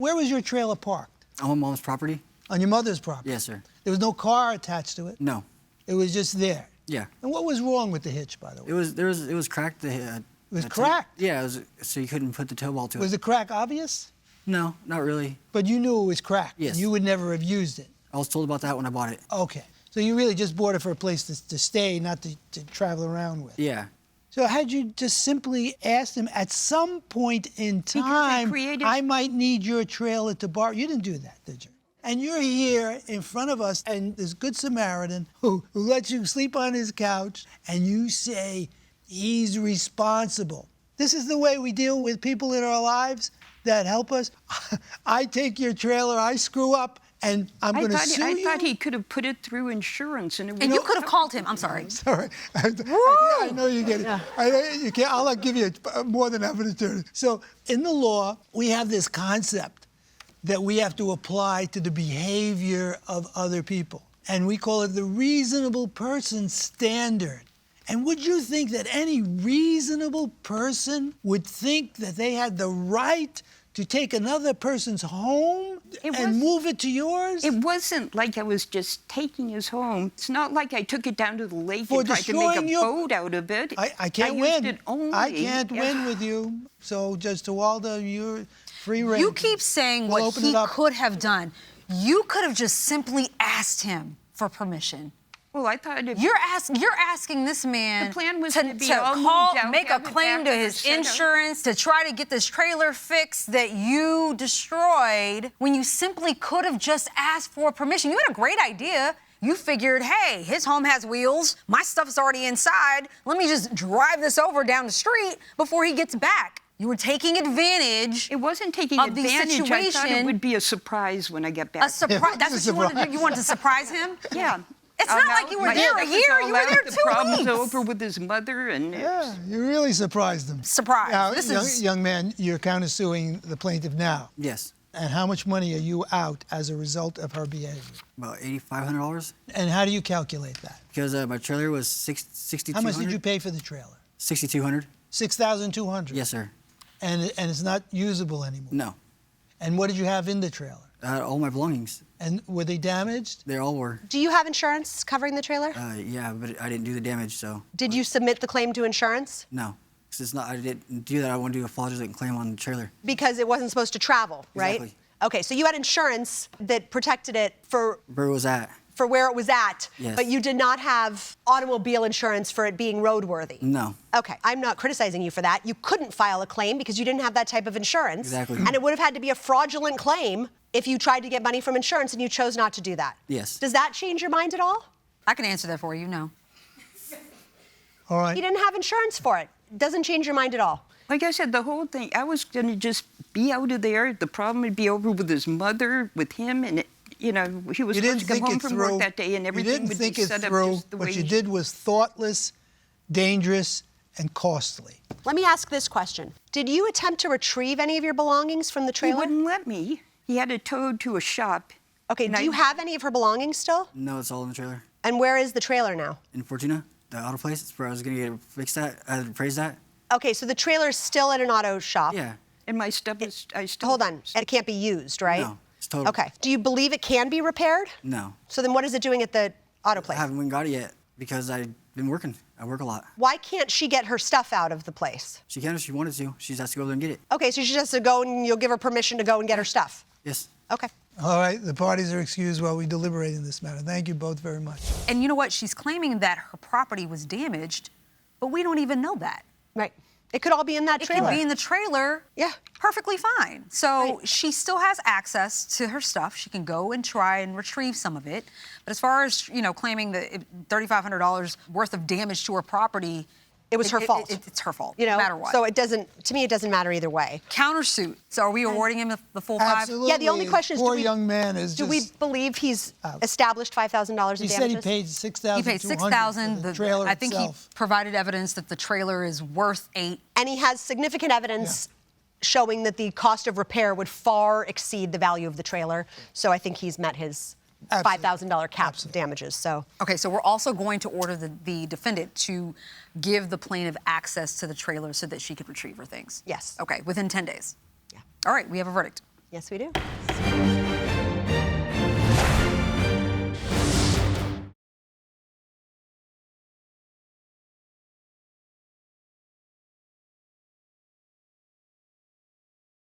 where was your trailer parked? On my mom's property. On your mother's property? Yes, sir. There was no car attached to it? No. It was just there? Yeah. And what was wrong with the hitch, by the way? It was cracked. It was cracked? Yeah, so you couldn't put the tow ball to it. Was the crack obvious? No, not really. But you knew it was cracked? Yes. And you would never have used it? I was told about that when I bought it. Okay. So you really just bought it for a place to stay, not to travel around with? Yeah. So had you just simply asked him, at some point in time, I might need your trailer to borrow? You didn't do that, did you? And you're here in front of us, and this Good Samaritan who lets you sleep on his couch, and you say he's responsible. This is the way we deal with people in our lives that help us. I take your trailer, I screw up, and I'm going to sue you? I thought he could have put it through insurance. And you could have called him. I'm sorry. Sorry. I know you get it. Yeah. I'll give you more than enough opportunity. So in the law, we have this concept that we have to apply to the behavior of other people. And we call it the reasonable person standard. And would you think that any reasonable person would think that they had the right to take another person's home and move it to yours? It wasn't like I was just taking his home. It's not like I took it down to the lake and tried to make a boat out of it. I can't win. Used it only. I can't win with you. So, Judge Tawalda, you're free rein. You keep saying what he could have done. You could have just simply asked him for permission. Well, I thought you're asking this man the plan was to make a claim to his insurance, to try to get this trailer fixed that you destroyed, when you simply could have just asked for permission. You had a great idea. You figured, hey, his home has wheels, my stuff's already inside, let me just drive this over down the street before he gets back. You were taking advantage. It wasn't taking of the advantage. situation. I thought it would be a surprise when I get back. A surprise? That's what you wanted to do? You wanted to surprise him? Yeah. It's not like you were there a year. You were there 2 weeks. The problem's over with his mother, and yeah, you really surprised him. Surprise. Now, young man, you're countersuing the plaintiff now. Yes. And how much money are you out as a result of her behavior? About $8,500. And how do you calculate that? Because my trailer was $6,200. How much did you pay for the trailer? $6,200. $6,200. Yes, sir. And it's not usable anymore. No. And what did you have in the trailer? All my belongings. And were they damaged? They all were. Do you have insurance covering the trailer? Yeah, but I didn't do the damage, so. Did you submit the claim to insurance? No, because it's not. I didn't do that. I want to do a fraudulent claim on the trailer. Because it wasn't supposed to travel, right? Exactly. Okay, so you had insurance that protected it for where it was at. For where it was at, yes. But you did not have automobile insurance for it being roadworthy. No. Okay, I'm not criticizing you for that. You couldn't file a claim because you didn't have that type of insurance. Exactly. And it would have had to be a fraudulent claim if you tried to get money from insurance and you chose not to do that. Yes. Does that change your mind at all? I can answer that for you, no. All right. You didn't have insurance for it. Doesn't change your mind at all. Like I said, the whole thing, I was going to just be out of there. The problem would be over with his mother, with him, and he was supposed to come home from work that day, and everything would be set up just the way what you did was thoughtless, dangerous, and costly. Let me ask this question. Did you attempt to retrieve any of your belongings from the trailer? He wouldn't let me. He had it towed to a shop. Okay, do you have any of her belongings still? No, it's all in the trailer. And where is the trailer now? In Fortuna, the auto place. It's where I was going to get it fixed at. I appraised that. Okay, so the trailer's still at an auto shop. Yeah. And my stuff is, Hold on, it can't be used, right? No, it's total. Okay, do you believe it can be repaired? No. So then what is it doing at the auto place? I haven't got it yet because I've been working. I work a lot. Why can't she get her stuff out of the place? She can if she wanted to. She just has to go there and get it. Okay, so she just has to go and you'll give her permission to go and get her stuff? Yes. Okay. All right, the parties are excused while we deliberate in this matter. Thank you both very much. And you know what? She's claiming that her property was damaged, but we don't even know that. Right. It could all be in that trailer. It could be in the trailer. Yeah. Perfectly fine. So she still has access to her stuff. She can go and try and retrieve some of it. But as far as, claiming that $3,500 worth of damage to her property, it was her fault. It's her fault, no matter what. So to me, it doesn't matter either way. Countersuit. So are we awarding him the full $5,000? Absolutely. Yeah, the only question is, poor young man is do we believe he's established $5,000 in damages? He said he paid $6,200 He paid $6,000. for the trailer I think itself. he provided evidence that the trailer is worth $8,000. And he has significant evidence showing that the cost of repair would far exceed the value of the trailer. So I think he's met his $5,000 cap of damages. So okay, so we're also going to order the defendant to give the plaintiff access to the trailer so that she could retrieve her things. Yes. Okay, within 10 days. Yeah. All right, we have a verdict. Yes, we do.